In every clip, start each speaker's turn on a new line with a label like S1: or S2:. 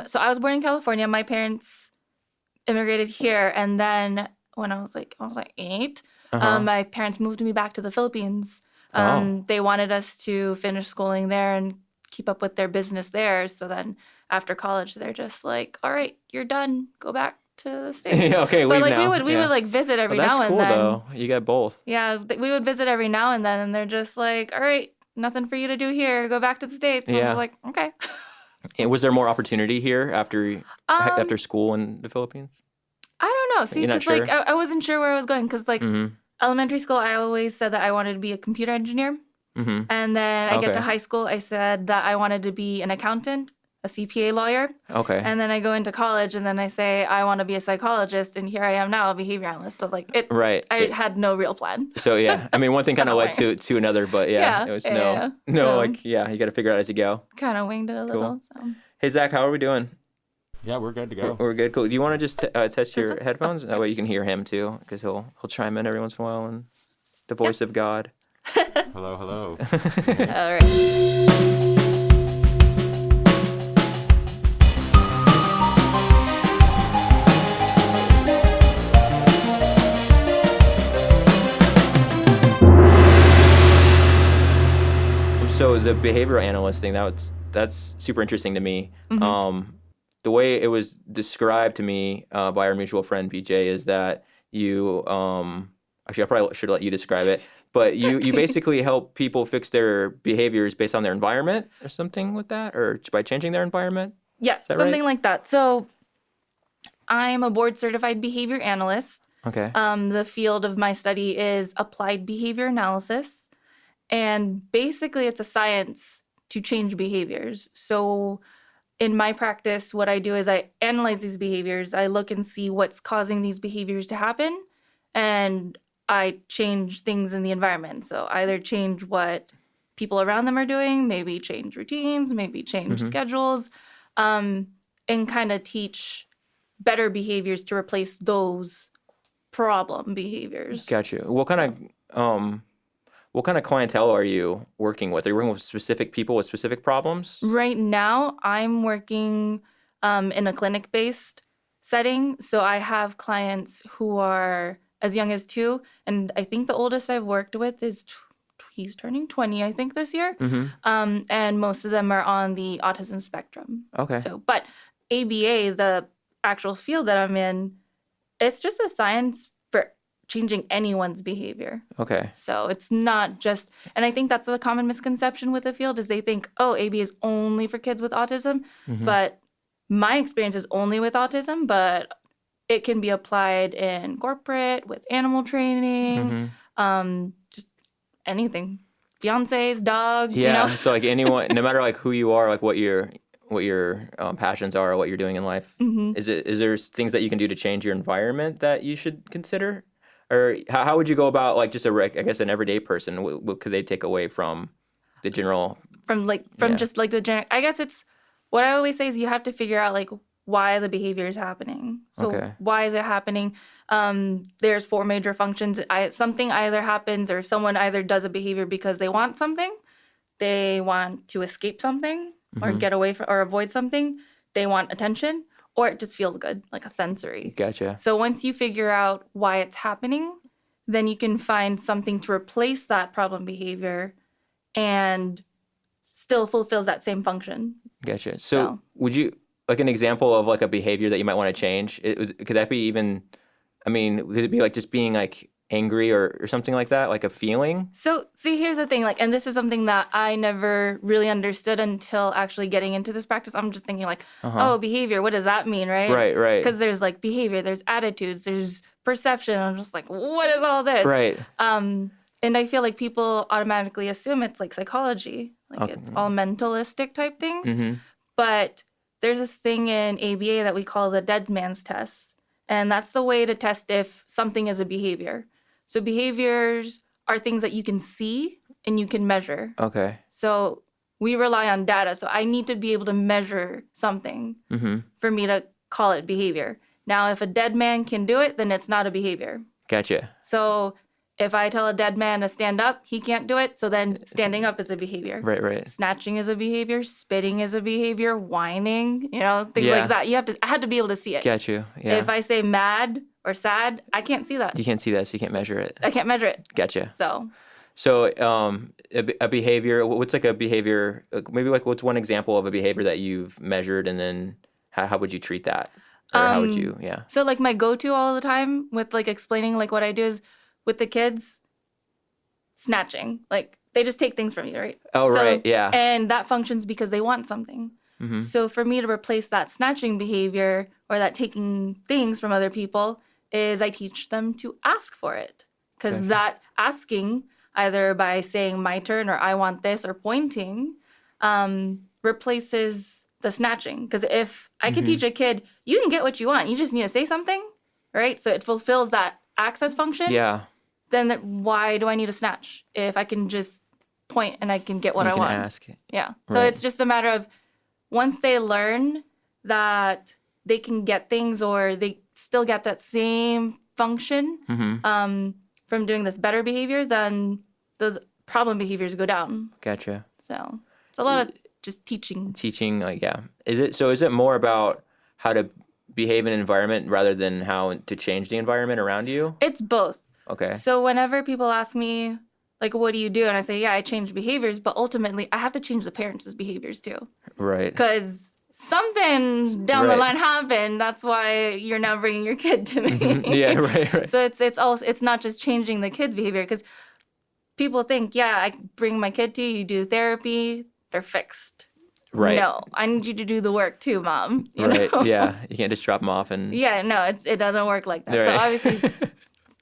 S1: So I was born in California. My parents immigrated here, and then when I was like 8, my parents moved me back to the Philippines. They wanted us to finish schooling there and keep up with their business there. So then after college, they're just like, all right, you're done. Go back to the States.
S2: Yeah, okay,
S1: but
S2: leave
S1: like
S2: now.
S1: we would like visit every now and then.
S2: That's cool though. You got both.
S1: Yeah, we would visit every now and then, and they're just like, all right, nothing for you to do here. Go back to the States. And I'm just like, okay.
S2: And was there more opportunity here after school in the Philippines?
S1: I don't know. See,
S2: You're not
S1: because like
S2: sure?
S1: I wasn't sure where I was going because like elementary school, I always said that I wanted to be a computer engineer. And then I get to high school, I said that I wanted to be an accountant, a CPA lawyer.
S2: Okay.
S1: And then I go into college and then I say I want to be a psychologist, and here I am now, a behavior analyst. So like I had no real plan.
S2: So yeah, I mean, one thing kind of led to another, but it was you got to figure it out as you go.
S1: Kind of winged it a little. So.
S2: Hey Zach, how are we doing?
S3: Yeah, we're good to go.
S2: We're good. Cool. Do you want to just test your headphones? That way you can hear him too, because he'll chime in every once in a while, and the voice of God.
S3: Hello.
S1: All right.
S2: So the behavioral analyst thing, that's super interesting to me. The way it was described to me by our mutual friend BJ is that you actually I probably should let you describe it, but you basically help people fix their behaviors based on their environment or something with that, or by changing their environment.
S1: Yeah, something like that. So I'm a board certified behavior analyst.
S2: Okay.
S1: The field of my study is applied behavior analysis. And basically, it's a science to change behaviors. So in my practice, what I do is I analyze these behaviors. I look and see what's causing these behaviors to happen. And I change things in the environment. So either change what people around them are doing, maybe change routines, maybe change schedules, and kind of teach better behaviors to replace those problem behaviors.
S2: Gotcha. What kind of clientele are you working with? Are you working with specific people with specific problems?
S1: Right now, I'm working in a clinic-based setting. So I have clients who are as young as 2. And I think the oldest I've worked with is he's turning 20, I think, this year. And most of them are on the autism spectrum.
S2: Okay.
S1: So, but ABA, the actual field that I'm in, it's just a science for changing anyone's behavior.
S2: Okay.
S1: So it's not just, and I think that's the common misconception with the field is they think, oh, ABA is only for kids with autism. But my experience is only with autism, but it can be applied in corporate, with animal training, just anything. Fiancés, dogs,
S2: Yeah,
S1: you know?
S2: so like anyone, no matter like who you are, like what your passions are, or what you're doing in life, is there things that you can do to change your environment that you should consider? Or how would you go about like just an everyday person? What could they take away from the general?
S1: Just like the general, I guess it's, what I always say is you have to figure out like why the behavior is happening. So why is it happening? There's 4 major functions. Something either happens or someone either does a behavior because they want something, they want to escape something or get away from or avoid something, they want attention, or it just feels good, like a sensory.
S2: Gotcha.
S1: So once you figure out why it's happening, then you can find something to replace that problem behavior and still fulfills that same function.
S2: Gotcha. So would you, like an example of like a behavior that you might want to change, could that be even, I mean, could it be like just being like angry or something like that, like a feeling?
S1: So see, here's the thing, like, and this is something that I never really understood until actually getting into this practice. I'm just thinking like, oh, behavior, what does that mean, right?
S2: Right.
S1: Because there's like behavior, there's attitudes, there's perception. I'm just like, what is all this?
S2: Right.
S1: And I feel like people automatically assume it's like psychology, like it's all mentalistic type things. But there's this thing in ABA that we call the dead man's test. And that's the way to test if something is a behavior. So behaviors are things that you can see and you can measure.
S2: Okay.
S1: So we rely on data. So I need to be able to measure something for me to call it behavior. Now, if a dead man can do it, then it's not a behavior.
S2: Gotcha.
S1: So If I tell a dead man to stand up, he can't do it. So then standing up is a behavior.
S2: Right.
S1: Snatching is a behavior. Spitting is a behavior. Whining, things
S2: Yeah.
S1: like that. I had to be able to see it.
S2: Got you. Yeah.
S1: If I say mad or sad, I can't see that.
S2: You can't see that, so you can't measure it.
S1: I can't measure it.
S2: Gotcha.
S1: So
S2: a behavior, what's like a behavior, maybe like what's one example of a behavior that you've measured, and then how would you treat that? Or how would you,
S1: So like my go-to all the time with like explaining like what I do is with the kids, snatching. Like they just take things from you, right?
S2: Oh, right, yeah.
S1: And that functions because they want something.
S2: Mm-hmm.
S1: So for me to replace that snatching behavior or that taking things from other people is I teach them to ask for it. Because
S2: Gotcha.
S1: that asking, either by saying my turn or I want this or pointing, replaces the snatching. Because if I could teach a kid, you can get what you want. You just need to say something, right? So it fulfills that access function.
S2: Yeah.
S1: Then why do I need a snatch if I can just point and I can get what I want?
S2: You can ask.
S1: Yeah. So
S2: Right.
S1: it's just a matter of once they learn that they can get things or they still get that same function from doing this better behavior, then those problem behaviors go down.
S2: Gotcha.
S1: So it's a lot of just teaching.
S2: Teaching, like, yeah. Is it more about how to behave in an environment rather than how to change the environment around you?
S1: It's both.
S2: Okay.
S1: So whenever people ask me, like, what do you do? And I say, yeah, I change behaviors, but ultimately I have to change the parents' behaviors too.
S2: Right.
S1: Because something down the
S2: Right.
S1: line happened. That's why you're now bringing your kid to me.
S2: Yeah, right.
S1: So it's not just changing the kid's behavior, because people think, yeah, I bring my kid to you, you do therapy, they're fixed.
S2: Right.
S1: No, I need you to do the work too, Mom. You
S2: Right.
S1: know?
S2: Yeah. You can't just drop them off and.
S1: Yeah, no, it doesn't work like that.
S2: Right.
S1: So obviously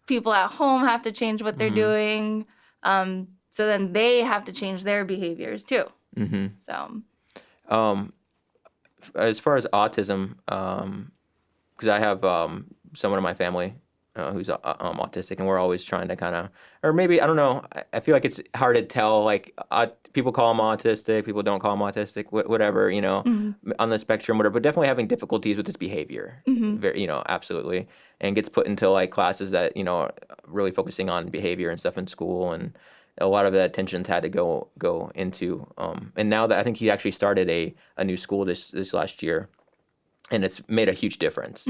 S1: people at home have to change what they're doing. So then they have to change their behaviors too.
S2: Mm-hmm.
S1: So
S2: As far as autism, because I have someone in my family who's autistic, and we're always trying to kind of, or maybe, I don't know, I feel like it's hard to tell, like, people call them autistic, people don't call them autistic, whatever, on the spectrum, whatever, but definitely having difficulties with this behavior, very, absolutely, and gets put into, like, classes that, really focusing on behavior and stuff in school, and a lot of that attention's had to go into, and now that I think he actually started a new school this last year, and it's made a huge difference.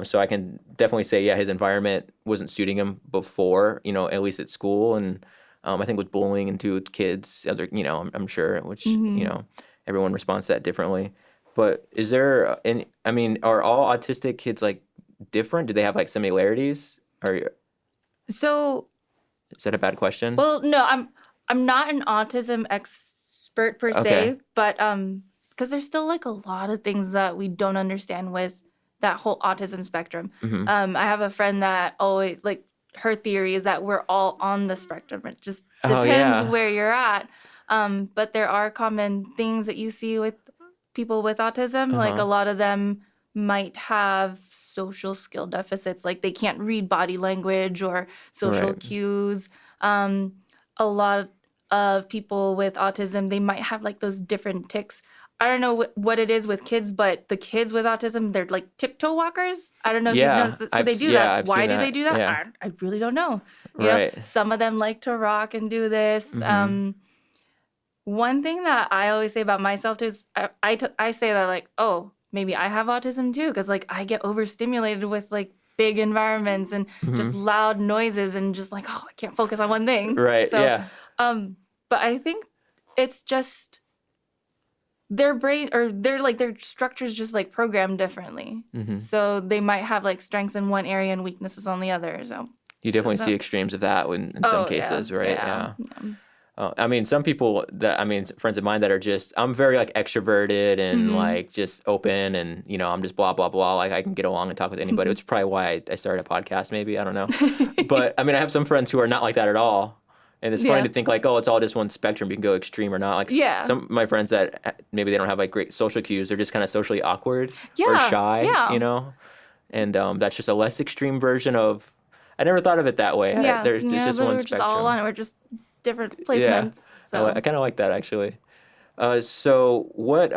S2: So I can definitely say, yeah, his environment wasn't suiting him before, at least at school, and I think with bullying into kids, other, I'm sure, which everyone responds to that differently. But is there any? I mean, are all autistic kids like different? Do they have like similarities? Or
S1: so
S2: is that a bad question?
S1: well, no, I'm not an autism expert per se,
S2: Okay.
S1: but because there's still like a lot of things that we don't understand with that whole autism spectrum. I have a friend that always, like, her theory is that we're all on the spectrum. It just depends
S2: yeah.
S1: where you're at. But there are common things that you see with people with autism. Like a lot of them might have social skill deficits, like they can't read body language or social
S2: Right.
S1: cues. A lot of people with autism, they might have like those different tics. I don't know what it is with kids, but the kids with autism, they're like tiptoe walkers. I don't know if
S2: Yeah,
S1: you've noticed that. So they do that.
S2: I've
S1: Why
S2: seen
S1: do
S2: that.
S1: they do that?
S2: Yeah.
S1: I really don't know. You know,
S2: Right.
S1: some of them like to rock and do this. One thing that I always say about myself is I say that, like, oh, maybe I have autism too, because like I get overstimulated with like big environments and just loud noises and just like, oh, I can't focus on one thing.
S2: Right.
S1: So,
S2: Yeah.
S1: but I think it's just their brain or their structure's just like programmed differently. So they might have like strengths in one area and weaknesses on the other. So
S2: You definitely
S1: So-
S2: see extremes of that in some
S1: yeah,
S2: cases, right?
S1: yeah.
S2: I mean, some people friends of mine that are just, I'm very like extroverted and like just open and, I'm just blah, blah, blah. Like I can get along and talk with anybody, which is probably why I started a podcast maybe. I don't know. But I mean, I have some friends who are not like that at all. And it's funny
S1: Yeah.
S2: to think like, oh, it's all just one spectrum. You can go extreme or not. Like
S1: Yeah.
S2: some of my friends that maybe they don't have like great social cues. They're just kind of socially awkward or
S1: Yeah,
S2: shy,
S1: yeah.
S2: And that's just a less extreme version of, I never thought of it that way.
S1: Yeah,
S2: There's just
S1: we're
S2: one
S1: just
S2: spectrum.
S1: all on it. We're just different placements. So
S2: I kind of like that actually. So what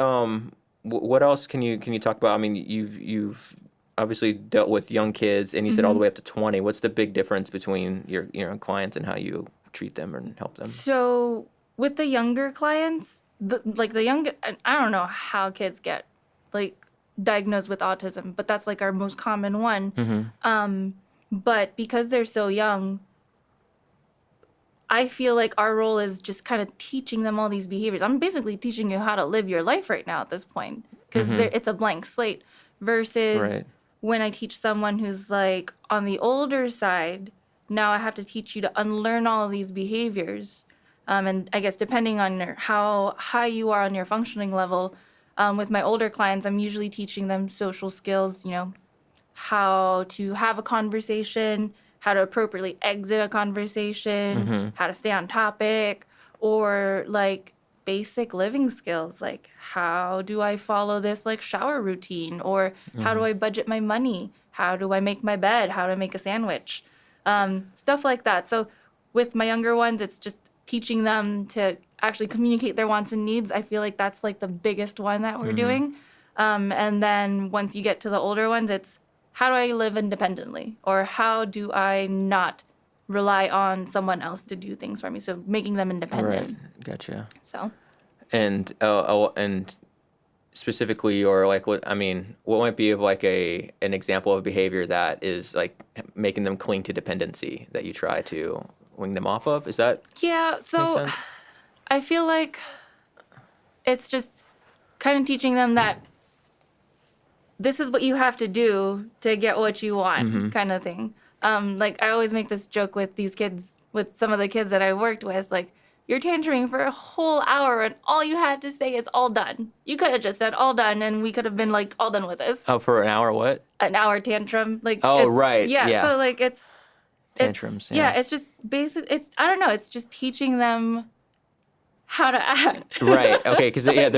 S2: else can you talk about? I mean, you've obviously dealt with young kids, and you said all
S1: Mm-hmm.
S2: the way up to 20. What's the big difference between your clients and how you treat them and help them?
S1: So with the younger clients, I don't know how kids get like diagnosed with autism, but that's like our most common one. But because they're so young, I feel like our role is just kind of teaching them all these behaviors. I'm basically teaching you how to live your life right now at this point because it's a blank slate versus
S2: Right.
S1: when I teach someone who's like on the older side, now I have to teach you to unlearn all of these behaviors. And I guess depending on how high you are on your functioning level, with my older clients, I'm usually teaching them social skills, how to have a conversation, how to appropriately exit a conversation, how to stay on topic, or like basic living skills like how do I follow this like shower routine, or how do I budget my money, how do I make my bed, how to make a sandwich, stuff like that. So with my younger ones, it's just teaching them to actually communicate their wants and needs. I feel like that's like the biggest one that we're doing. And then once you get to the older ones, it's how do I live independently, or how do I not rely on someone else to do things for me? So making them independent.
S2: Right. Gotcha.
S1: So
S2: And specifically, or like what might be of like an example of behavior that is like making them cling to dependency that you try to wing them off of? Is that
S1: yeah,
S2: make
S1: so
S2: sense?
S1: I feel like it's just kind of teaching them that this is what you have to do to get what you want, kind of thing. Like I always make this joke with these kids, with some of the kids that I worked with, like, you're tantruming for a whole hour and all you had to say is all done. You could have just said all done and we could have been like all done with this.
S2: Oh, for an hour, what?
S1: An hour tantrum. Like
S2: Oh,
S1: it's-
S2: right, yeah.
S1: So like it's
S2: Tantrums,
S1: yeah,
S2: yeah.
S1: it's just basic. I don't know. It's just teaching them how to act.
S2: Right. Okay. Because
S1: Yeah.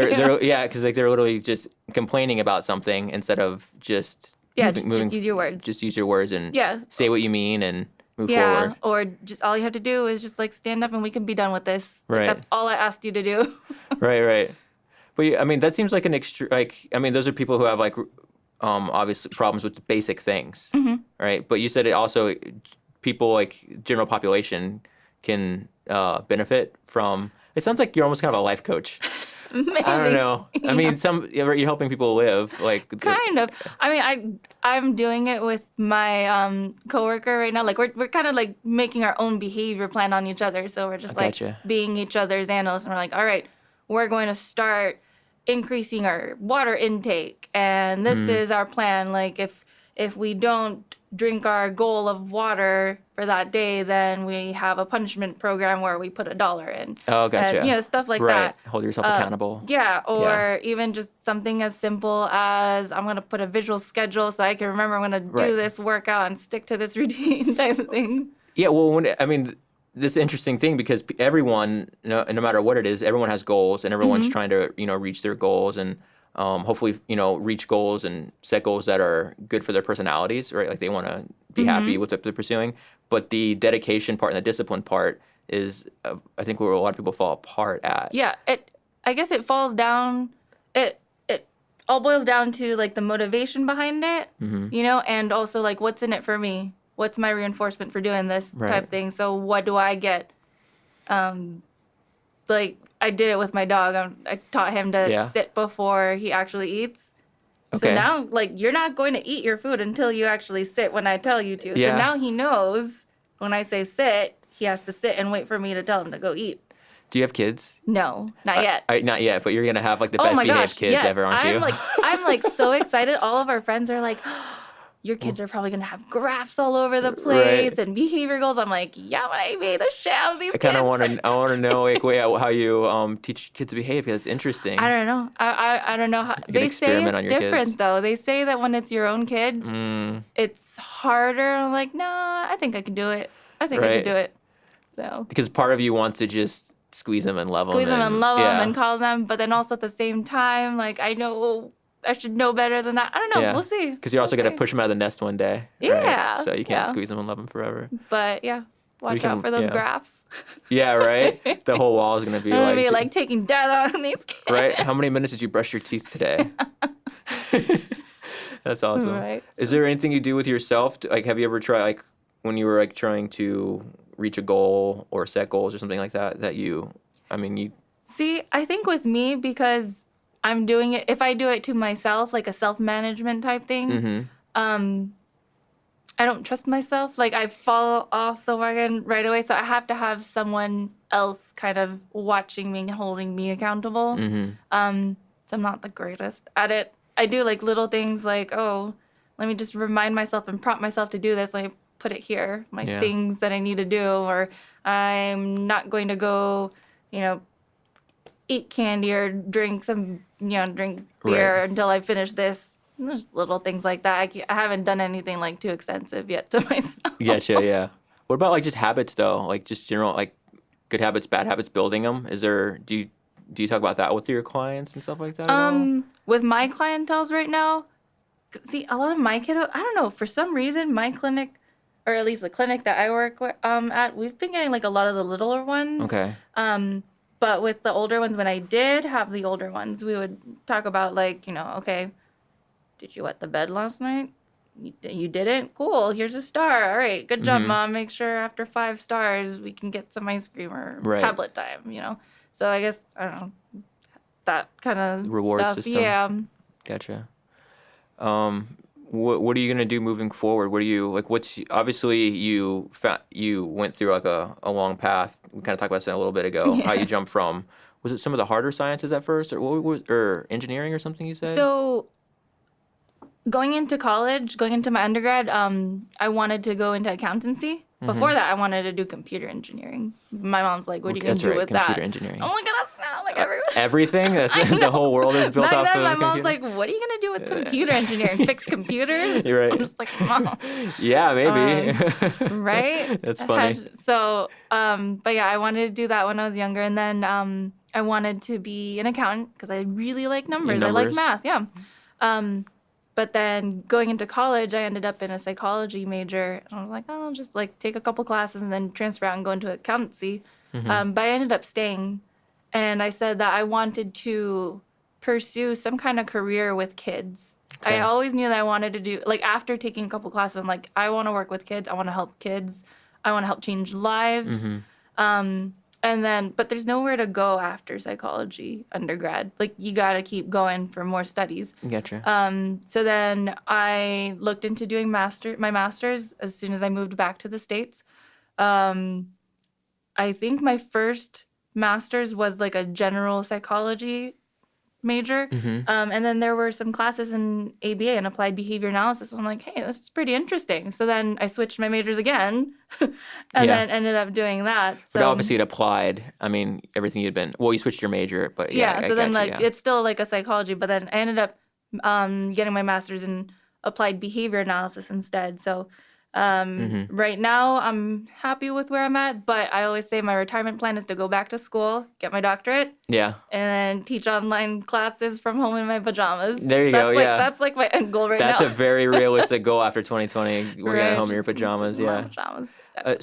S2: because like they're literally just complaining about something instead of just
S1: Yeah, just use your words.
S2: Just use your words and
S1: Yeah.
S2: say what you mean and move
S1: Yeah,
S2: forward.
S1: or just all you have to do is just like stand up and we can be done with this. Like,
S2: Right.
S1: that's all I asked you to do.
S2: Right. Right. But yeah, I mean, that seems like those are people who have like obviously problems with basic things, right? But you said it also people like general population can benefit from. It sounds like you're almost kind of a life coach.
S1: Maybe.
S2: I don't know. I mean, you're helping people live like
S1: Kind of. I mean, I'm doing it with my coworker right now. Like we're kind of like making our own behavior plan on each other. So we're just like
S2: Gotcha.
S1: being each other's analysts, and we're like, all right, we're going to start increasing our water intake, and this is our plan. Like if we don't drink our goal of water for that day, then we have a punishment program where we put $1 in.
S2: Oh, gotcha.
S1: And, stuff like
S2: right.
S1: that.
S2: Hold yourself accountable.
S1: Yeah, or even just something as simple as I'm going to put a visual schedule so I can remember I'm going to do
S2: Right.
S1: this workout and stick to this routine type of thing.
S2: Yeah, well, this interesting thing because everyone, no matter what it is, everyone has goals and everyone's trying to, reach their goals and hopefully, reach goals and set goals that are good for their personalities, right? Like they want to be happy with what they're pursuing. But the dedication part and the discipline part is, I think, where a lot of people fall apart at.
S1: Yeah, I guess it falls down, it all boils down to like the motivation behind it, and also like what's in it for me? What's my reinforcement for doing this
S2: Right.
S1: type thing? So what do I get? Like I did it with my dog. I taught him to sit before he actually eats.
S2: Okay.
S1: So now, like, you're not going to eat your food until you actually sit when I tell you to.
S2: Yeah.
S1: So now he knows when I say sit, he has to sit and wait for me to tell him to go eat.
S2: Do you have kids?
S1: No, not yet.
S2: Not yet, but you're going to have like the
S1: Oh
S2: best
S1: my
S2: behaved
S1: gosh,
S2: kids
S1: yes.
S2: ever, aren't you?
S1: I'm like so excited. All of our friends are like, your kids are probably going to have graphs all over the place and behavior goals. I'm like, yeah, but I made the shit out of these
S2: I
S1: kids.
S2: kind of want to know like how you teach kids to behave because it's interesting.
S1: I don't know. I don't know how.
S2: You can
S1: They say
S2: experiment
S1: it's
S2: on your
S1: different
S2: kids.
S1: though. They say that when it's your own kid, it's harder. I'm like, nah, I think I can do it. I think I
S2: Right.
S1: can do it. So
S2: Because part of you wants to just squeeze them and love them.
S1: squeeze them and love them
S2: yeah.
S1: and call them, but then also at the same time, like I know I should know better than that. I don't know.
S2: Yeah.
S1: We'll see.
S2: Because you're also
S1: We'll
S2: going to
S1: see.
S2: push them out of the nest one day.
S1: Yeah,
S2: Right? So you can't
S1: yeah.
S2: squeeze them and love them forever.
S1: But yeah, watch
S2: can-
S1: out for those
S2: yeah.
S1: graphs.
S2: Yeah, right? The whole wall is going to be
S1: I'm
S2: like...
S1: gonna be like taking data on these kids.
S2: right? How many minutes did you brush your teeth today? That's awesome.
S1: Right.
S2: Is there anything you do with yourself? Like, have you ever tried, like, when you were like trying to reach a goal or set goals or something like that, you.
S1: See, I think with me, because I'm doing it, if I do it to myself, like a self-management type thing,
S2: Mm-hmm.
S1: I don't trust myself. Like I fall off the wagon right away. So I have to have someone else kind of watching me and holding me accountable.
S2: Mm-hmm.
S1: So I'm not the greatest at it. I do like little things like, oh, let me just remind myself and prompt myself to do this. Like put it here, my
S2: Yeah.
S1: things that I need to do, or I'm not going to go, eat candy or drink drink beer
S2: Right.
S1: until I finish this. And there's little things like that. I haven't done anything like too extensive yet to myself.
S2: Gotcha, yeah. What about like just habits though? Like just general like good habits, bad habits, building them? Do you talk about that with your clients and stuff like that at all?
S1: With my clientels right now, see, a lot of my kiddos, I don't know, for some reason, my clinic, or at least the clinic that I work at, we've been getting like a lot of the littler ones.
S2: Okay.
S1: But with the older ones, when I did have the older ones, we would talk about like, okay, did you wet the bed last night? You didn't? Cool. Here's a star. All right. Good job, Mom. Make sure after 5 stars we can get some ice cream or
S2: Right.
S1: tablet time, So I guess, I don't know, that kind of
S2: Reward
S1: stuff.
S2: system.
S1: Yeah.
S2: Gotcha. What are you gonna do moving forward? What do you like? Obviously you went through like a long path. We kind of talked about that a little bit ago.
S1: Yeah.
S2: How you jumped from, was it some of the harder sciences at first, or engineering or something you said?
S1: So going into college, going into my undergrad, I wanted to go into accountancy. Before that, I wanted to do computer engineering. My mom's like, what are you going to do with
S2: computer
S1: that?
S2: engineering.
S1: Oh, look at us now. Like everyone.
S2: Everything? The whole world is built
S1: Back
S2: off
S1: then,
S2: of
S1: my
S2: computer?
S1: mom's like, what are you going to do with computer engineering? Fix computers?
S2: You're right.
S1: I'm just like, Mom.
S2: Yeah, maybe.
S1: Right?
S2: That's funny.
S1: But yeah, I wanted to do that when I was younger. And then I wanted to be an accountant because I really like numbers. I like math, yeah. But then going into college, I ended up in a psychology major. And I was like, oh, I'll just like take a couple classes and then transfer out and go into accountancy. But I ended up staying. And I said that I wanted to pursue some kind of career with kids.
S2: Okay.
S1: I always knew that I wanted to do, like after taking a couple classes, I'm like, I want to work with kids. I want to help kids. I want to help change lives. But there's nowhere to go after psychology undergrad. Like you got to keep going for more studies.
S2: Gotcha.
S1: So then I looked into doing my master's as soon as I moved back to the States. I think my first master's was like a general psychology major. And then there were some classes in ABA and applied behavior analysis. I'm like, hey, this is pretty interesting. So then I switched my majors again and then ended up doing that. So,
S2: but obviously it applied. I mean, everything you switched your major, but yeah.
S1: So then it's still like a psychology, but then I ended up getting my master's in applied behavior analysis instead. So right now I'm happy with where I'm at, but I always say my retirement plan is to go back to school, get my doctorate,
S2: yeah,
S1: and then teach online classes from home in my pajamas.
S2: There you go, yeah.
S1: That's like my end goal right now.
S2: That's a very realistic goal after 2020, working at home in your pajamas,
S1: my pajamas.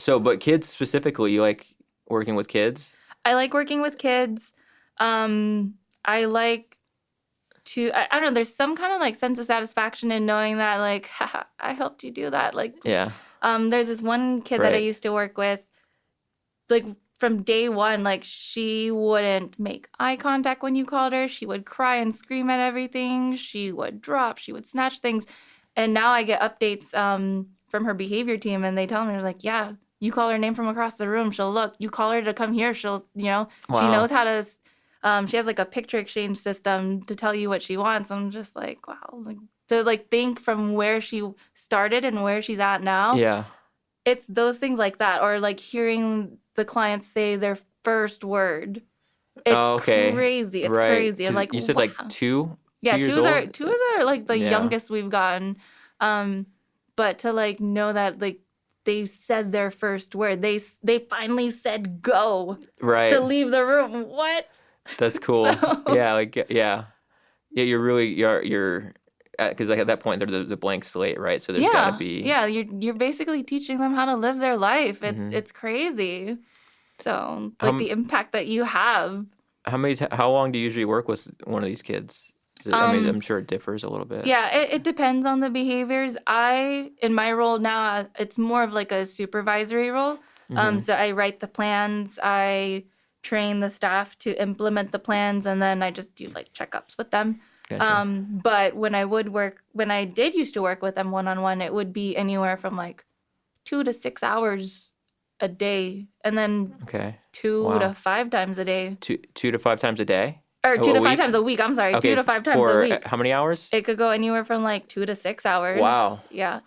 S2: But kids specifically, you like working with kids?
S1: I like working with kids. I like to, I don't know, there's some kind of like sense of satisfaction in knowing that like, haha, I helped you do that. Like,
S2: yeah.
S1: There's this one kid that I used to work with, like from day one, like she wouldn't make eye contact when you called her. She would cry and scream at everything. She would drop, she would snatch things. And now I get updates from her behavior team and they tell me, like, yeah, you call her name from across the room, she'll look. You call her to come here, she'll, she knows how to, she has like a picture exchange system to tell you what she wants. I'm just like, wow, like to like think from where she started and where she's at now.
S2: Yeah.
S1: It's those things like that, or like hearing the clients say their first word. It's crazy. It's crazy. I'm like,
S2: you said
S1: wow.
S2: like 2?
S1: Yeah,
S2: 2 years old?
S1: Two are like the youngest we've gotten. But to like know that like they said their first word, they finally said go to leave the room. What?
S2: That's cool. Yeah. You're because like at that point they're the blank slate, right? So there's got to be
S1: you're basically teaching them how to live their life. It's crazy. So like the impact that you have.
S2: How long do you usually work with one of these kids? I mean, I'm sure it differs a little bit.
S1: Yeah, it depends on the behaviors. In my role now, it's more of like a supervisory role. So I write the plans, I train the staff to implement the plans, and then I just do like checkups with them.
S2: Gotcha.
S1: But when I did used to work with them one-on-one, it would be anywhere from like 2 to 6 hours a day, and then
S2: Okay.
S1: 2 to 5 times a day.
S2: 2 to 5 times a day?
S1: Or 2
S2: A
S1: to 5
S2: week?
S1: times a week. I'm sorry,
S2: Okay,
S1: 2 to 5 times
S2: for
S1: a week.
S2: how many hours?
S1: It could go anywhere from like 2 to 6 hours.
S2: Wow.
S1: Yeah,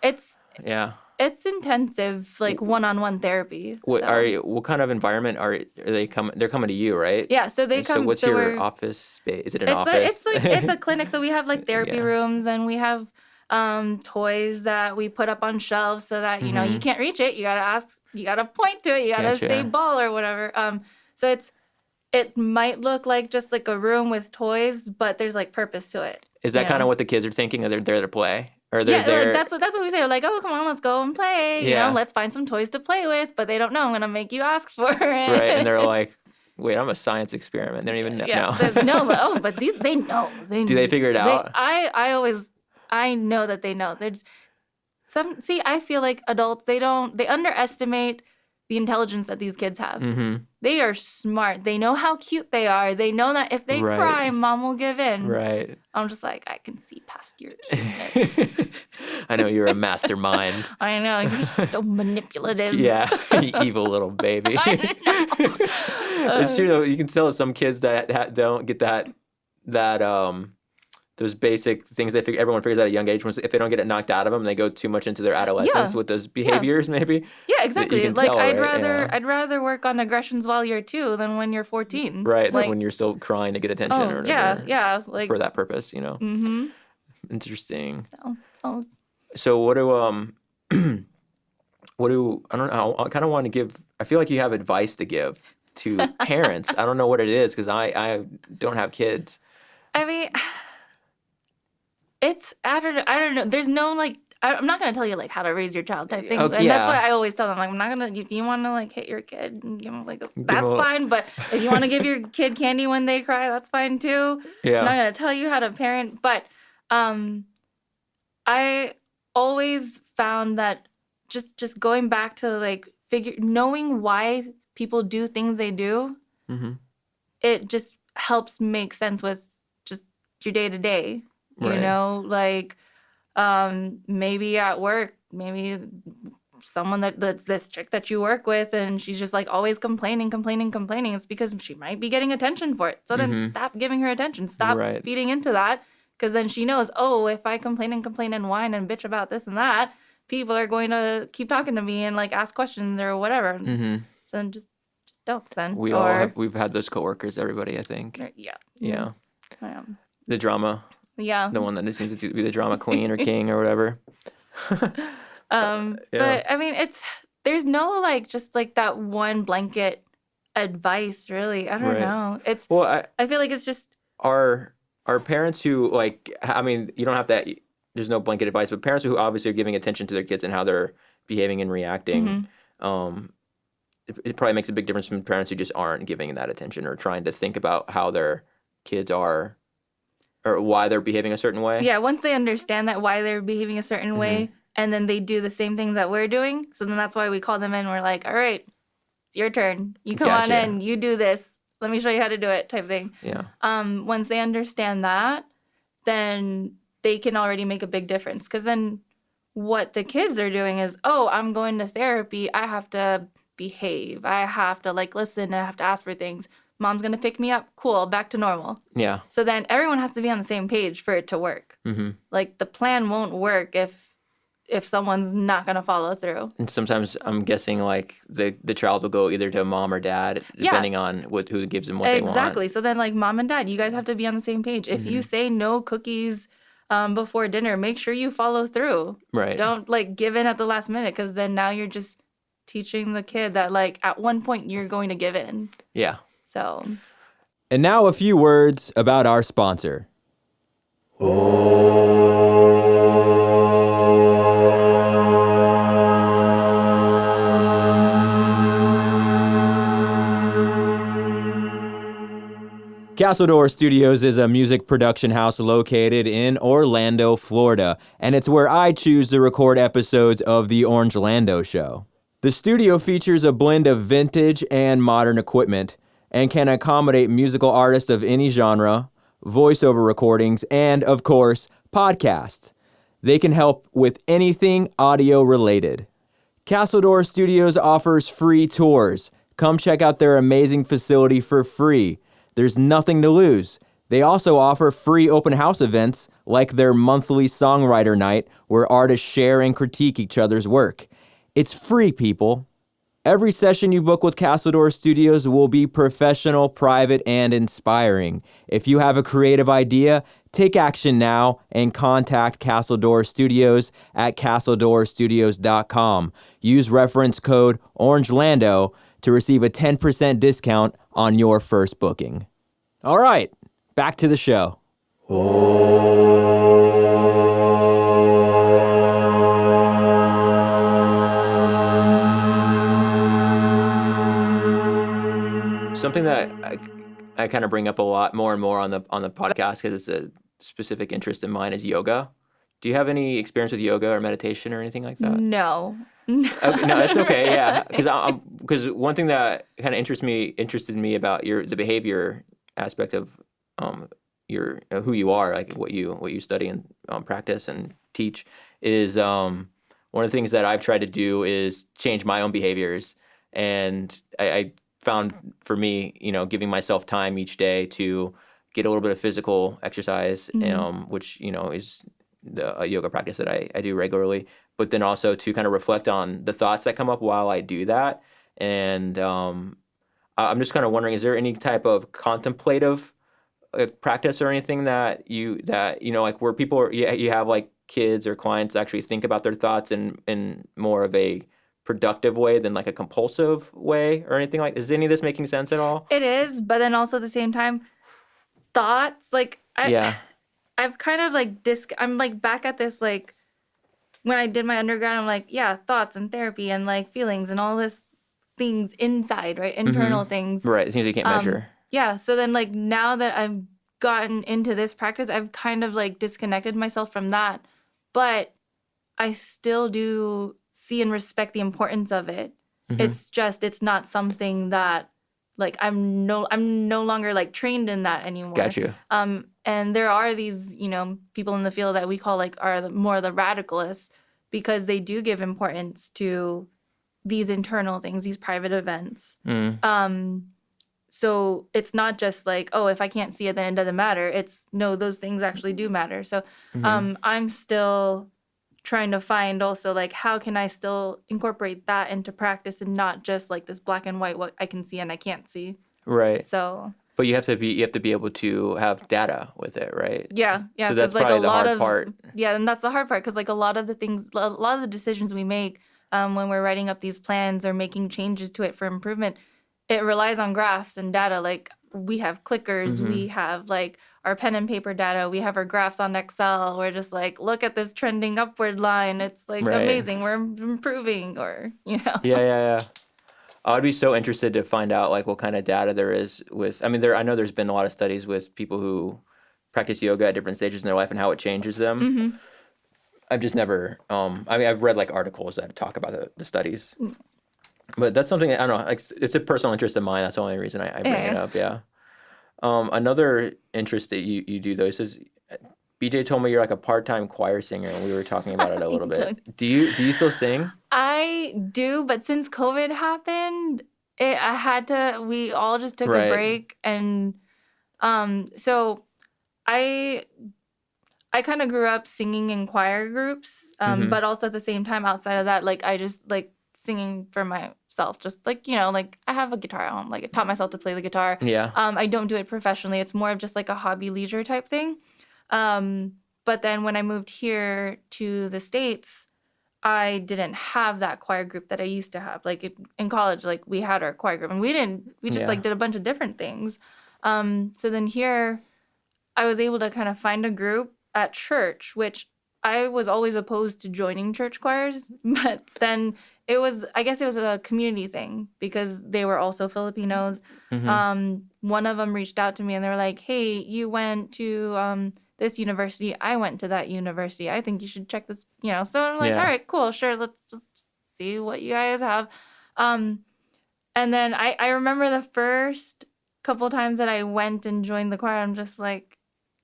S2: Yeah.
S1: it's intensive, like one-on-one therapy.
S2: What
S1: so.
S2: what kind of environment are they coming? They're coming to you, right?
S1: Yeah, so they
S2: And
S1: come.
S2: So what's
S1: so
S2: your
S1: we're-
S2: office space? Is it an
S1: It's
S2: office?
S1: it's a clinic. So we have like therapy
S2: Yeah.
S1: rooms, and we have toys that we put up on shelves so that you know you can't reach it. You gotta ask. You gotta point to it. You gotta
S2: Gotcha.
S1: say ball or whatever. So it might look like just like a room with toys, but there's like purpose to it.
S2: Is that
S1: you
S2: kind
S1: know?
S2: of what the kids are thinking? Or they're there to play, or they're
S1: Yeah,
S2: there?
S1: like that's what we say. We're like, oh, come on, let's go and play. You
S2: Yeah.
S1: know, let's find some toys to play with. But they don't know. I'm gonna make you ask for it.
S2: Right, and they're like, "Wait, I'm a science experiment." They don't even know.
S1: Yeah,
S2: No.
S1: but these they know.
S2: Do they figure it out?
S1: I know that they know. There's I feel like adults they underestimate the intelligence that these kids have.
S2: Mm-hmm.
S1: They are smart. They know how cute they are. They know that if they
S2: Right.
S1: cry, mom will give in.
S2: Right.
S1: I'm just like, I can see past your cuteness.
S2: I know you're a mastermind.
S1: I know, you're so manipulative.
S2: Yeah, you evil little baby. It's true though. You can tell some kids that don't get that those basic things that everyone figures out at a young age. If they don't get it knocked out of them, they go too much into their adolescence
S1: Yeah.
S2: with those behaviors. Maybe.
S1: Yeah, exactly.
S2: can
S1: Like
S2: tell,
S1: I'd
S2: right?
S1: rather
S2: Yeah.
S1: I'd rather work on aggressions while you're 2 than when you're 14.
S2: Right.
S1: Like,
S2: When you're still crying to get attention or whatever.
S1: yeah. Like
S2: For that purpose, you know.
S1: Mm-hmm.
S2: Interesting.
S1: So
S2: So what do I don't know. I kind of want to give. I feel like you have advice to give to parents. I don't know what it is because I don't have kids.
S1: I mean, I don't know. There's no like. I'm not gonna tell you like how to raise your child type thing,
S2: Okay,
S1: and that's
S2: yeah.
S1: why I always tell them like I'm not gonna. If you want to like hit your kid, and give them like
S2: them
S1: that's
S2: a-
S1: fine. But if you want to give your kid candy when they cry, that's fine too.
S2: Yeah.
S1: I'm not gonna tell you how to parent, but I always found that just going back to like knowing why people do things they do,
S2: Mm-hmm.
S1: it just helps make sense with just your day to day. You
S2: Right.
S1: know, like maybe at work, maybe someone that's this chick that you work with and she's just like always complaining. It's because she might be getting attention for it. So then stop giving her attention. Stop
S2: Right.
S1: feeding into that because then she knows, oh, if I complain and whine and bitch about this and that, people are going to keep talking to me and like ask questions or whatever.
S2: Mm-hmm.
S1: So then just don't then.
S2: We've had those coworkers. Everybody, I think.
S1: Yeah.
S2: Yeah.
S1: Yeah.
S2: The drama.
S1: Yeah.
S2: The one that seems to be the drama queen or king or whatever.
S1: But I mean, there's no like just like that one blanket advice, really. I don't
S2: Right.
S1: know.
S2: Well,
S1: I feel like it's just
S2: are parents who like. I mean, you don't have to. There's no blanket advice, but parents who obviously are giving attention to their kids and how they're behaving and reacting. It probably makes a big difference from parents who just aren't giving that attention or trying to think about how their kids are or why they're behaving a certain way.
S1: yeah. Once they understand that why they're behaving a certain way, and then they do the same things that we're doing, so then that's why we call them in. We're like, all right, it's your turn. You come
S2: Gotcha.
S1: on in. You do this. Let me show you how to do it. Type thing.
S2: Yeah.
S1: Once they understand that, then they can already make a big difference. Because then what the kids are doing is, oh, I'm going to therapy. I have to behave. I have to like listen. I have to ask for things. Mom's going to pick me up. Cool. Back to normal.
S2: Yeah.
S1: So then everyone has to be on the same page for it to work.
S2: Mm-hmm.
S1: Like the plan won't work if someone's not going to follow through.
S2: And sometimes I'm guessing like the child will go either to mom or dad, depending on who gives them what they want.
S1: Exactly. So then like mom and dad, you guys have to be on the same page. If you say no cookies before dinner, make sure you follow through.
S2: Right.
S1: Don't like give in at the last minute because then now you're just teaching the kid that like at one point you're going to give in.
S2: Yeah.
S1: So.
S2: And now a few words about our sponsor. Castle Door Studios is a music production house located in Orlando, Florida, and it's where I choose to record episodes of The Orange Lando Show. The studio features a blend of vintage and modern equipment and can accommodate musical artists of any genre, voiceover recordings, and, of course, podcasts. They can help with anything audio related. Castle Door Studios offers free tours. Come check out their amazing facility for free. There's nothing to lose. They also offer free open house events like their monthly songwriter night where artists share and critique each other's work. It's free, people. Every session you book with Castle Door Studios will be professional, private, and inspiring. If you have a creative idea, take action now and contact Castle Door Studios at castledoorstudios.com. Use reference code OrangeLando to receive a 10% discount on your first booking. All right, back to the show. Something that I kind of bring up a lot more and more on the podcast because it's a specific interest in mine is yoga. Do you have any experience with yoga or meditation or anything like that?
S1: No.
S2: Okay, no, it's okay. Yeah, because one thing that kind of interested me about the behavior aspect of your who you are, like what you study and practice and teach, is one of the things that I've tried to do is change my own behaviors, and I found for me, giving myself time each day to get a little bit of physical exercise, which is a yoga practice that I do regularly, but then also to kind of reflect on the thoughts that come up while I do that. And I'm just kind of wondering, is there any type of contemplative practice or anything that like where people you have like kids or clients actually think about their thoughts in more of a productive way than like a compulsive way or anything like? Is any of this making sense at all?
S1: It is, but then also at the same time, thoughts, like I've kind of like I'm like back at this, like when I did my undergrad, I'm like, thoughts and therapy and like feelings and all this things inside, right? Internal things.
S2: Right. Things you can't measure.
S1: Yeah. So then like now that I've gotten into this practice, I've kind of like disconnected myself from that, but I still do see and respect the importance of it. It's just, it's not something that like I'm no longer like trained in that anymore.
S2: Got you.
S1: And there are these, people in the field that we call like more the radicalists, because they do give importance to these internal things, these private events. So it's not just like, oh, if I can't see it, then it doesn't matter. It's no, those things actually do matter. So I'm still trying to find also like how can I still incorporate that into practice and not just like this black and white, what I can see and I can't see.
S2: Right.
S1: So.
S2: But you have to be able to have data with it, right?
S1: Yeah.
S2: So that's
S1: like
S2: probably the hard part.
S1: Yeah, and that's the hard part because like a lot of the decisions we make when we're writing up these plans or making changes to it for improvement, it relies on graphs and data. Like we have clickers, we have like our pen and paper data, we have our graphs on Excel. We're just like, look at this trending upward line. It's like amazing. We're improving, or
S2: Yeah. I'd be so interested to find out like what kind of data there is with. I mean, I know there's been a lot of studies with people who practice yoga at different stages in their life and how it changes them. I've just never. I've read like articles that talk about the studies. But that's something, I don't know, like, it's a personal interest of mine. That's the only reason I bring it up, yeah. Another interest that you do, though, is BJ told me you're like a part-time choir singer, and we were talking about it a little bit. Do you still sing?
S1: I do, but since COVID happened, we all just took a break. And so I kind of grew up singing in choir groups, but also at the same time outside of that, like I just like singing for myself, just like, like I have a guitar at home, like I taught myself to play the guitar.
S2: Yeah.
S1: I don't do it professionally. It's more of just like a hobby leisure type thing. But then when I moved here to the States, I didn't have that choir group that I used to have. Like in college, like we had our choir group and we just like did a bunch of different things. So then here I was able to kind of find a group at church, which I was always opposed to joining church choirs, but then I guess it was a community thing because they were also Filipinos. One of them reached out to me and they were like, hey, you went to this university. I went to that university. I think you should check this, So I'm like, all right, cool, sure. Let's just see what you guys have. And then I remember the first couple times that I went and joined the choir, I'm just like,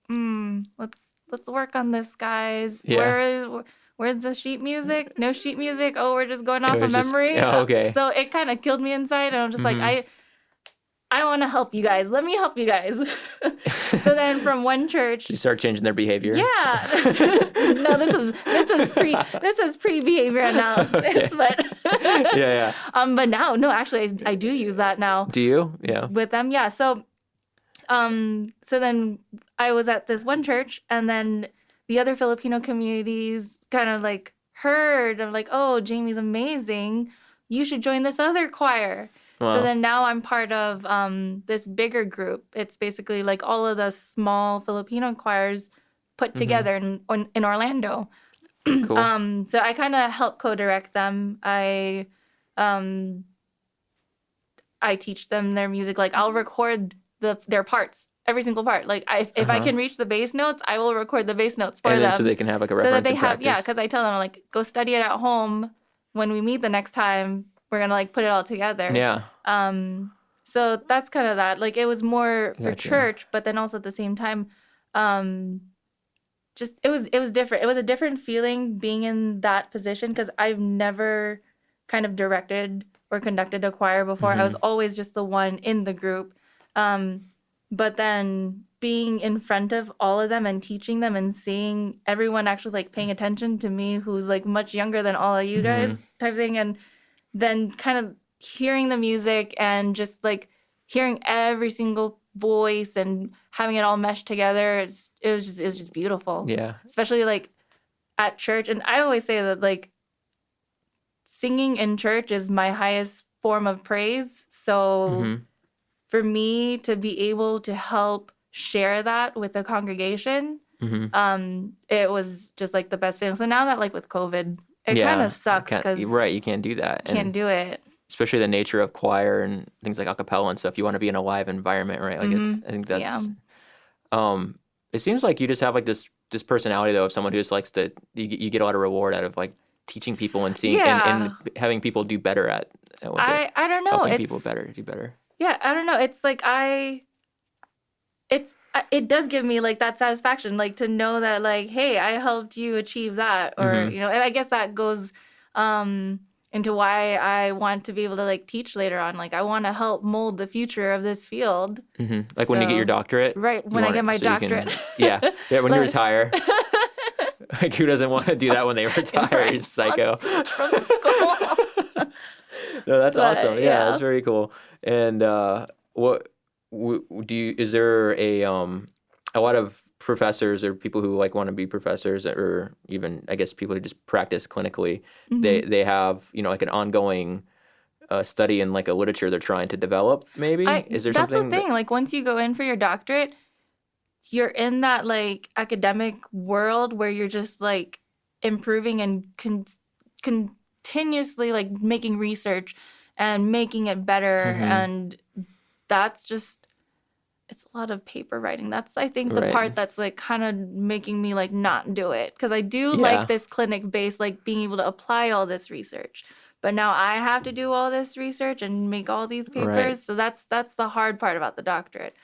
S1: let's work on this, guys.
S2: Yeah.
S1: Where's the sheet music? No sheet music. Oh, we're just going off
S2: It
S1: of
S2: was just-
S1: memory.
S2: oh, okay.
S1: So it kind of killed me inside, and I'm just like, I want to help you guys. Let me help you guys. So then from one church,
S2: You start changing their behavior.
S1: yeah. No, this is pre behavior analysis, but
S2: Yeah.
S1: but now, no, actually, I do use that now.
S2: Do you? Yeah.
S1: With them, yeah. So then I was at this one church, and then the other Filipino communities kind of like heard of like, oh, Jaymee's amazing. You should join this other choir.
S2: Wow.
S1: So then now I'm part of this bigger group. It's basically like all of the small Filipino choirs put together in Orlando.
S2: Cool.
S1: So I kind of help co-direct them. I teach them their music. Like I'll record their parts, every single part. Like if I can reach the bass notes, I will record the bass notes for
S2: And then
S1: them.
S2: so they can have like a
S1: so
S2: reference
S1: that they
S2: and
S1: have,
S2: practice.
S1: yeah, because I tell them like go study it at home. When we meet the next time, we're gonna like put it all together.
S2: Yeah.
S1: So that's kind of that. Like it was more for
S2: Gotcha.
S1: church, but then also at the same time, just it was different. It was a different feeling being in that position because I've never kind of directed or conducted a choir before. I was always just the one in the group. But then being in front of all of them and teaching them and seeing everyone actually like paying attention to me, who's like much younger than all of you guys, type thing, and then kind of hearing the music and just like hearing every single voice and having it all meshed together, it was just beautiful.
S2: Yeah.
S1: Especially like at church. And I always say that like singing in church is my highest form of praise. So for me to be able to help share that with the congregation, it was just like the best feeling. So now that like with COVID, it kind of sucks because
S2: right, you can't do that.
S1: Can't do it.
S2: Especially the nature of choir and things like a cappella and stuff. You want to be in a live environment, right? Like I think that's it seems like you just have like this personality though of someone who just likes to you get a lot of reward out of like teaching people and seeing and having people do better at what they're
S1: I don't know.
S2: helping people do better.
S1: Yeah, I don't know. It's like it does give me like that satisfaction, like to know that like, hey, I helped you achieve that, or and I guess that goes into why I want to be able to like teach later on. Like I want to help mold the future of this field.
S2: Like when you get your doctorate,
S1: right? When I get my doctorate,
S2: when you retire. Like who doesn't want to do that when they retire? You're psycho.
S1: From school.
S2: No, that's awesome. Yeah,
S1: yeah.
S2: that's very cool. And what do you? Is there a lot of professors or people who like want to be professors, or even I guess people who just practice clinically? They have like an ongoing study in like a literature they're trying to develop. Maybe is there
S1: that's
S2: something?
S1: The thing. Like once you go in for your doctorate, you're in that like academic world where you're just like improving and continuously like making research and making it better, and that's just it's a lot of paper writing. That's I think the part that's like kind of making me like not do it, because I do like this clinic based, like being able to apply all this research, but now I have to do all this research and make all these papers. So that's the hard part about the doctorate,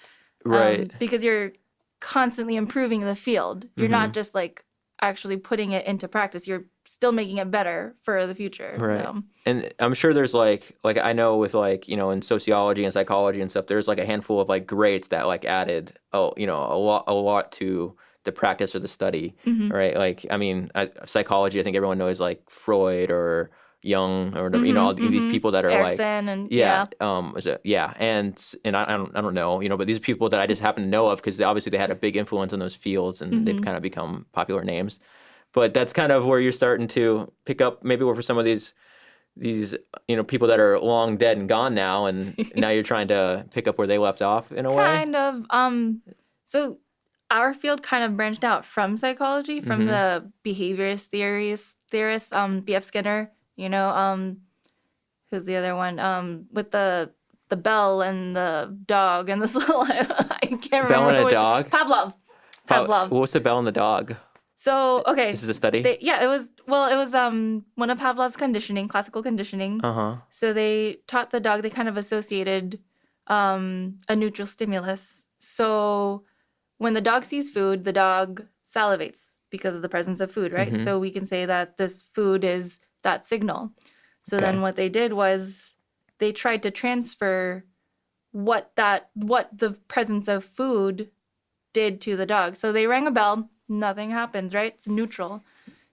S1: because you're constantly improving the field. You're not just like actually putting it into practice. You're still making it better for the future.
S2: Right.
S1: So.
S2: And I'm sure there's like I know with like, in sociology and psychology and stuff, there's like a handful of like grades that like added, a lot to the practice or the study, right? Like, I mean, psychology, I think everyone knows like Freud or Jung or whatever, all these people that are
S1: Erickson
S2: like,
S1: and
S2: and I don't know, but these people that I just happen to know of because obviously they had a big influence on those fields and they've kind of become popular names. But that's kind of where you're starting to pick up maybe for some of these people that are long dead and gone now, and now you're trying to pick up where they left off in a way.
S1: Kind of. So our field kind of branched out from psychology, from the behaviorist theorists, B.F. Skinner, who's the other one, with the bell and the dog and this little, I can't remember.
S2: Bell and a dog?
S1: Pavlov.
S2: What's the bell and the dog?
S1: So, okay.
S2: This is a study?
S1: It was one of Pavlov's classical conditioning. So they taught the dog, they kind of associated a neutral stimulus. So when the dog sees food, the dog salivates because of the presence of food, right? So we can say that this food is that signal. So then what they did was they tried to transfer what the presence of food did to the dog. So they rang a bell, nothing happens, right? It's neutral.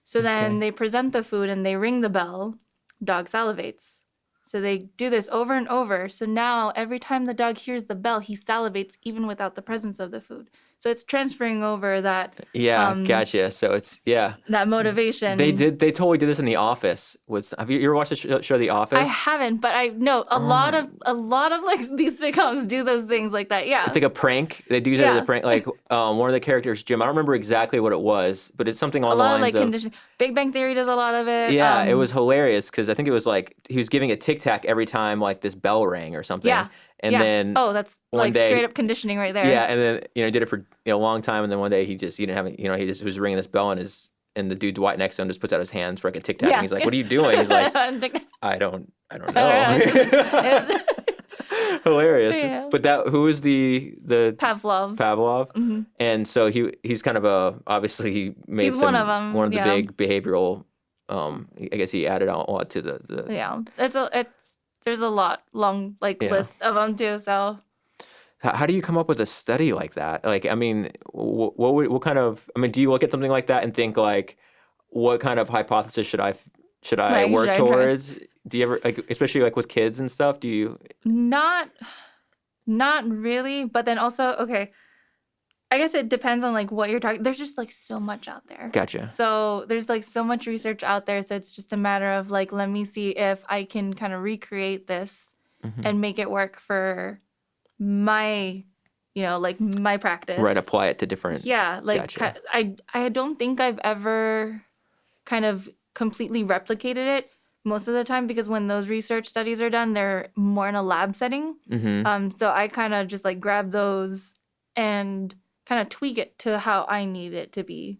S1: So then they present the food and they ring the bell, dog salivates. So they do this over and over. So now every time the dog hears the bell, he salivates even without the presence of the food. So it's transferring over that.
S2: Yeah, gotcha. So it's
S1: that motivation.
S2: They totally did this in The Office. Have you ever watched the show The Office?
S1: I haven't, but I know a lot of like these sitcoms do those things like that. Yeah,
S2: it's like a prank. They do use it as a prank. Like one of the characters, Jim. I don't remember exactly what it was, but it's something along the lines
S1: like conditioning. Big Bang Theory does a lot of it.
S2: Yeah, it was hilarious because I think it was like he was giving a tic tac every time like this bell rang or something.
S1: Yeah.
S2: And then
S1: that's like
S2: day,
S1: straight up conditioning right there.
S2: Yeah, and then did it for a long time, and then one day he didn't have it. He just was ringing this bell, and the dude Dwight next to him just puts out his hands for like a tic tac, and he's like, "What are you doing?" He's like, "I don't know." Hilarious. Yeah. But who is the
S1: Pavlov?
S2: Pavlov, and so he's kind of obviously he made
S1: one of them.
S2: One of the big behavioral. I guess he added a lot to the.
S1: Yeah, there's a long list of them too. So,
S2: how do you come up with a study like that? Like, I mean, what kind of? I mean, do you look at something like that and think like, what kind of hypothesis should I work towards? Do you ever especially with kids and stuff? Do you?
S1: Not really, but then also I guess it depends on what you're talking. There's just so much out there.
S2: Gotcha.
S1: So there's so much research out there. So it's just a matter of let me see if I can kind of recreate this and make it work for my, my practice.
S2: Right. Apply it to different.
S1: Yeah.
S2: Gotcha.
S1: I don't think I've ever kind of completely replicated it most of the time because when those research studies are done, they're more in a lab setting. So I kind of just grab those and kind of tweak it to how I need it to be.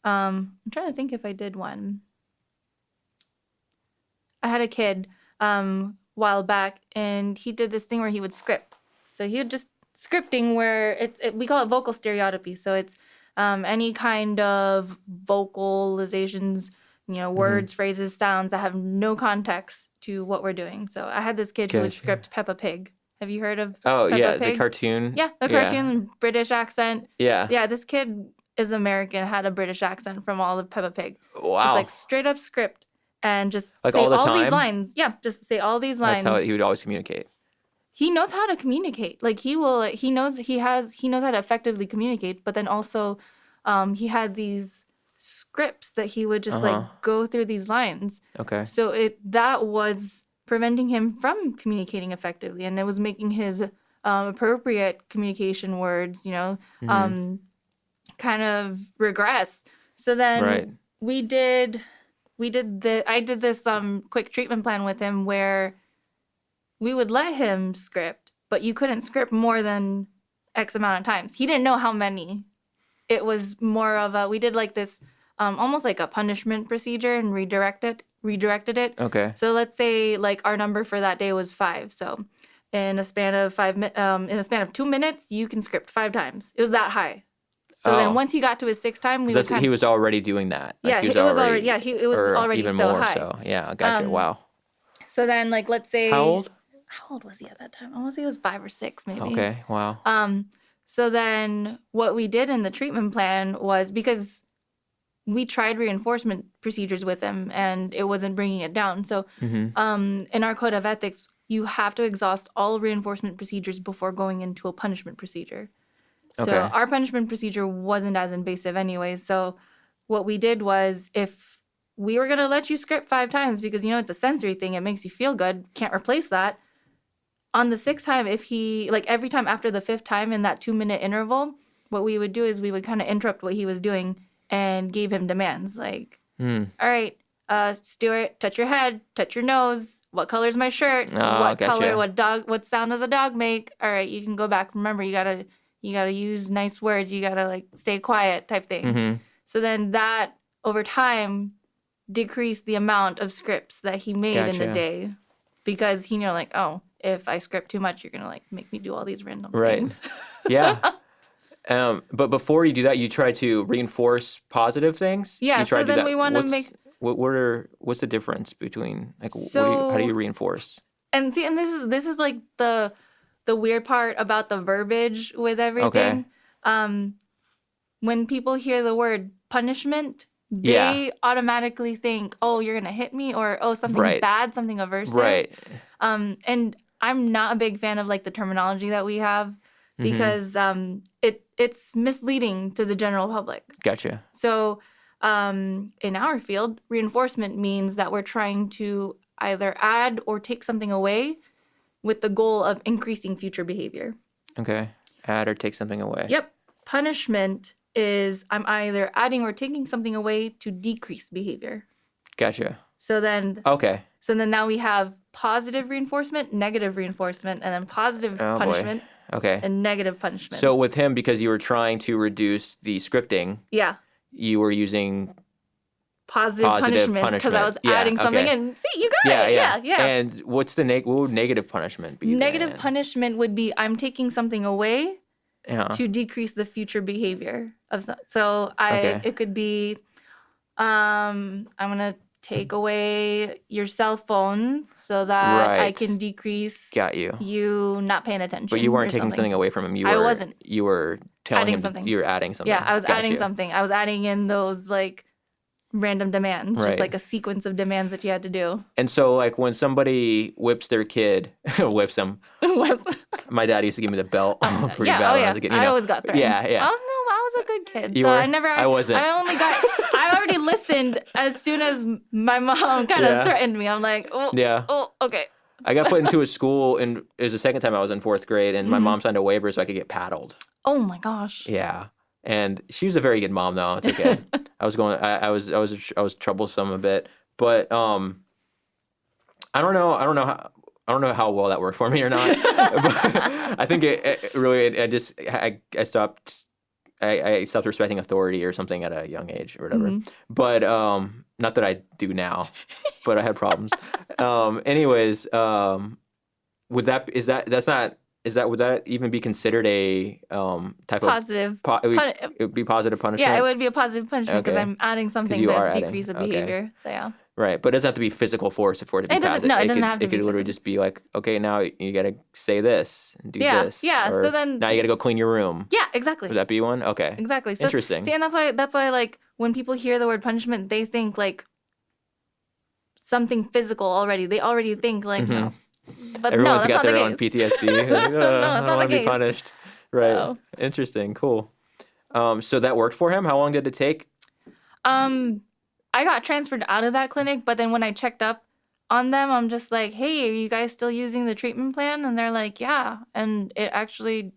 S1: I'm trying to think if I did one. I had a kid while back, and he did this thing where he would script. So he would just scripting where we call it vocal stereotypy. So it's any kind of vocalizations, words, phrases, sounds that have no context to what we're doing. So I had this kid who would script Peppa Pig. Have you heard of Peppa Pig?
S2: The cartoon?
S1: Yeah, the cartoon, British accent.
S2: Yeah.
S1: Yeah, this kid is American, had a British accent from all of Peppa Pig.
S2: Wow.
S1: Just straight up script and just say
S2: all the
S1: all
S2: time?
S1: These lines. Yeah, just say all these lines.
S2: That's how he would always communicate.
S1: He knows how to communicate. He knows how to effectively communicate, but then also he had these scripts that he would just go through these lines.
S2: Okay.
S1: So that was preventing him from communicating effectively, and it was making his appropriate communication words, kind of regress. So then I did this quick treatment plan with him where we would let him script, but you couldn't script more than X amount of times. He didn't know how many. It was more of we did this almost like a punishment procedure and redirected it.
S2: Okay.
S1: So let's say our number for that day was 5. So in a span of 2 minutes, you can script 5 times. It was that high. So then once he got to his 6th time,
S2: he was already doing that.
S1: Yeah, it was already
S2: even
S1: so
S2: more
S1: high.
S2: So yeah, gotcha. Wow.
S1: So then let's say
S2: how old
S1: was he at that time? I want to say he was 5 or 6 maybe.
S2: Okay. Wow.
S1: So then what we did in the treatment plan was because we tried reinforcement procedures with him and it wasn't bringing it down. So in our code of ethics, you have to exhaust all reinforcement procedures before going into a punishment procedure. So our punishment procedure wasn't as invasive anyways. So what we did was if we were going to let you script 5 times because, it's a sensory thing, it makes you feel good, can't replace that. On the 6th time, if he, every time after the 5th time in that 2-minute interval, what we would do is we would kind of interrupt what he was doing and gave him demands like, all right, Stuart, touch your head, touch your nose. What color's my shirt? What color? What sound does a dog make? All right, you can go back. Remember, you gotta use nice words. You gotta like stay quiet, type thing. So then that over time decreased the amount of scripts that he made in a day, because he knew like, oh, if I script too much, you're gonna like make me do all these random things.
S2: Yeah. But before you do that, you try to reinforce positive things.
S1: Yeah. So then we want to make.
S2: What's the difference between like how do you reinforce?
S1: And see, and this is like the weird part about the verbiage with everything. Okay. When people hear the word punishment, they automatically think, oh, you're gonna hit me, or oh, something bad, something aversive. Right. And I'm not a big fan of like the terminology that we have, because it's misleading to the general public.
S2: Gotcha.
S1: So in our field, reinforcement means that we're trying to either add or take something away with the goal of increasing future behavior.
S2: Okay. Add or take something away.
S1: Yep. Punishment is I'm either adding or taking something away to decrease behavior.
S2: Gotcha.
S1: So then now we have positive reinforcement, negative reinforcement, and then positive punishment.
S2: Boy. Okay.
S1: And negative punishment.
S2: So with him, because you were trying to reduce the scripting, you were using
S1: positive punishment because I was adding something in. See, you got it. Yeah.
S2: And what would negative punishment be?
S1: Negative punishment would be I'm taking something away to decrease the future behavior of it could be I'm gonna take away your cell phone so that I can decrease you not paying attention.
S2: But you weren't taking something away from him.
S1: I wasn't.
S2: You were telling him
S1: something.
S2: You were adding something.
S1: Yeah, I was adding something. I was adding in those like random demands, just like a sequence of demands that you had to do.
S2: And so like when somebody whips their kid, whips them. My dad used to give me the belt pretty bad when I was a kid.
S1: I always got threatened.
S2: Yeah.
S1: I was a good kid. I wasn't. I already listened as soon as my mom kind of threatened me. I'm like, oh, okay.
S2: I got put into a school, and it was the second time I was in fourth grade, and my mom signed a waiver so I could get paddled.
S1: Oh my gosh.
S2: Yeah. And she was a very good mom, though. It's okay. I was troublesome a bit, but I don't know how well that worked for me or not. But I think I stopped respecting authority or something at a young age or whatever. But not that I do now, but I had problems. Anyways, would that even be considered a type
S1: positive?
S2: It would be positive punishment.
S1: Yeah, it would be a positive punishment because I'm adding something that decreases the behavior. So yeah.
S2: Right, but it doesn't have to be physical force for it to be positive.
S1: No, it doesn't have to be.
S2: It could literally just be like, okay, now you got to say this and do this.
S1: Yeah.
S2: Or
S1: so then
S2: now you got to go clean your room.
S1: Yeah, exactly.
S2: Would that be one? Okay.
S1: Exactly. So,
S2: interesting.
S1: See, and that's why like when people hear the word punishment, they think like something physical already. They already think like no. But
S2: everyone's
S1: got
S2: their own PTSD. Like, I don't want to be punished. Right.
S1: So.
S2: Interesting. Cool. So that worked for him. How long did it take?
S1: I got transferred out of that clinic, but then when I checked up on them, I'm just like, hey, are you guys still using the treatment plan? And they're like, yeah. And it actually,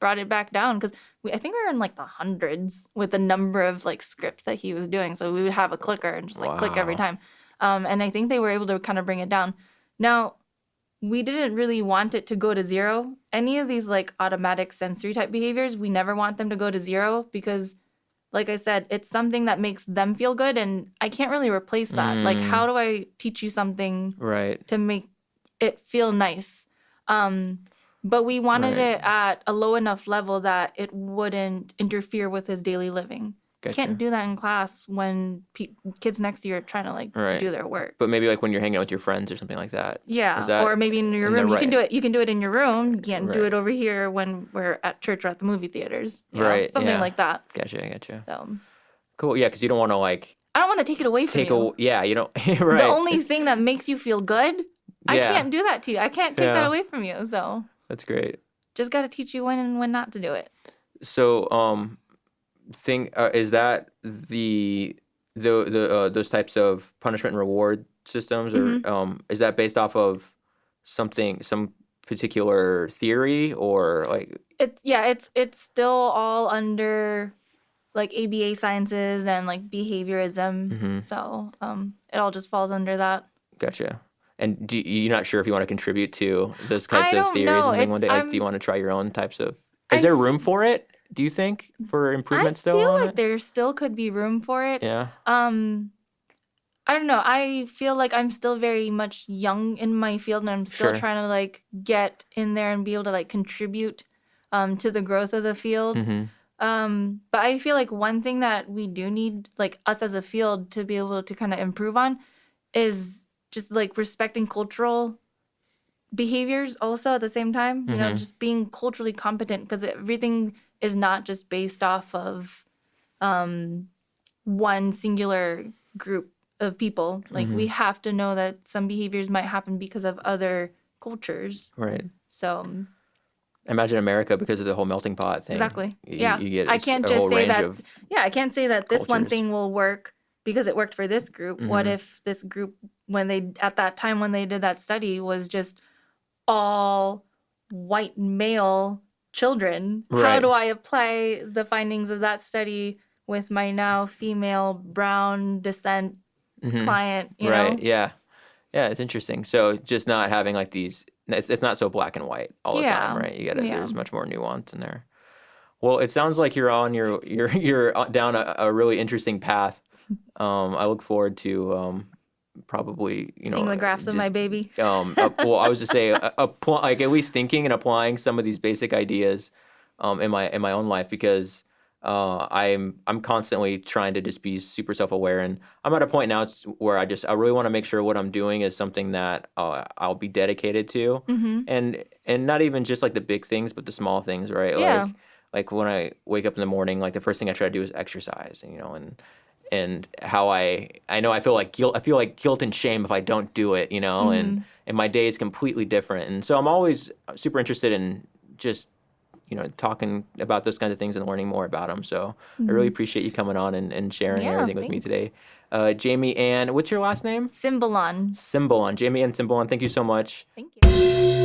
S1: brought it back down because I think we were in like the hundreds with the number of like scripts that he was doing. So we would have a clicker and just like click every time. And I think they were able to kind of bring it down. Now, we didn't really want it to go to zero. Any of these like automatic sensory type behaviors, we never want them to go to zero because like I said, it's something that makes them feel good, and I can't really replace that. Like, how do I teach you something to make it feel nice? But we wanted it at a low enough level that it wouldn't interfere with his daily living. Gotcha. Can't do that in class when kids next to you are trying to like do their work.
S2: But maybe like when you're hanging out with your friends or something like that.
S1: Yeah, or maybe in your room. You can do it. You can do it in your room. You can't do it over here when we're at church or at the movie theaters. Something like that.
S2: Gotcha.
S1: So
S2: cool. Yeah, because you don't want to like.
S1: I don't want to take it away from you.
S2: You don't.
S1: The only thing that makes you feel good, I can't do that to you. I can't take that away from you. So
S2: that's great.
S1: Just got to teach you when and when not to do it.
S2: So is that the those types of punishment and reward systems, or is that based off of some particular theory or like?
S1: It's still all under like ABA sciences and like behaviorism. So it all just falls under that.
S2: Gotcha. And you're not sure if you want to contribute to those kinds
S1: I
S2: of
S1: don't
S2: theories
S1: know.
S2: or something one day? Like, do you want to try your own types of? Is there room for it? Do you think for improvement still?
S1: I feel
S2: on
S1: like
S2: it?
S1: there still could be room for it.
S2: Yeah.
S1: I don't know. I feel like I'm still very much young in my field, and I'm still
S2: Sure.
S1: trying to like get in there and be able to like contribute to the growth of the field. But I feel like one thing that we do need, like us as a field, to be able to kind of improve on is just like respecting cultural behaviors also at the same time. You know, just being culturally competent, because everything is not just based off of one singular group of people. Like we have to know that some behaviors might happen because of other cultures.
S2: Right.
S1: So
S2: Imagine America because of the whole melting pot thing.
S1: exactly.
S2: You get
S1: I can't
S2: a
S1: just
S2: whole
S1: say
S2: range
S1: that.
S2: of
S1: I can't say that this one
S2: cultures.
S1: thing will work because it worked for this group. What if this group, when they at that time when they did that study, was just all white male children? How
S2: Right.
S1: do I apply the findings of that study with my now female brown descent client? You
S2: right.
S1: know?
S2: Yeah. Yeah. It's interesting. So just not having like these. It's not so black and white all the time, right? You gotta. There's much more nuance in there. Well, it sounds like you're on you're down a really interesting path. I look forward to probably
S1: Seeing the graphs of my baby.
S2: Well, I was to say like at least thinking and applying some of these basic ideas in my own life, because I'm constantly trying to just be super self-aware, and I'm at a point now where I really want to make sure what I'm doing is something that I'll be dedicated to, and not even just like the big things, but the small things, right?
S1: Yeah.
S2: Like when I wake up in the morning, like the first thing I try to do is exercise, and how I know I feel like guilt and shame if I don't do it, and my day is completely different. And so I'm always super interested in just, talking about those kinds of things and learning more about them. So I really appreciate you coming on and sharing everything with me
S1: thanks.
S2: today. Jaymee Ann, what's your last name?
S1: Simbulan.
S2: Simbulan. Jaymee Ann Simbulan, thank you so much.
S1: Thank you.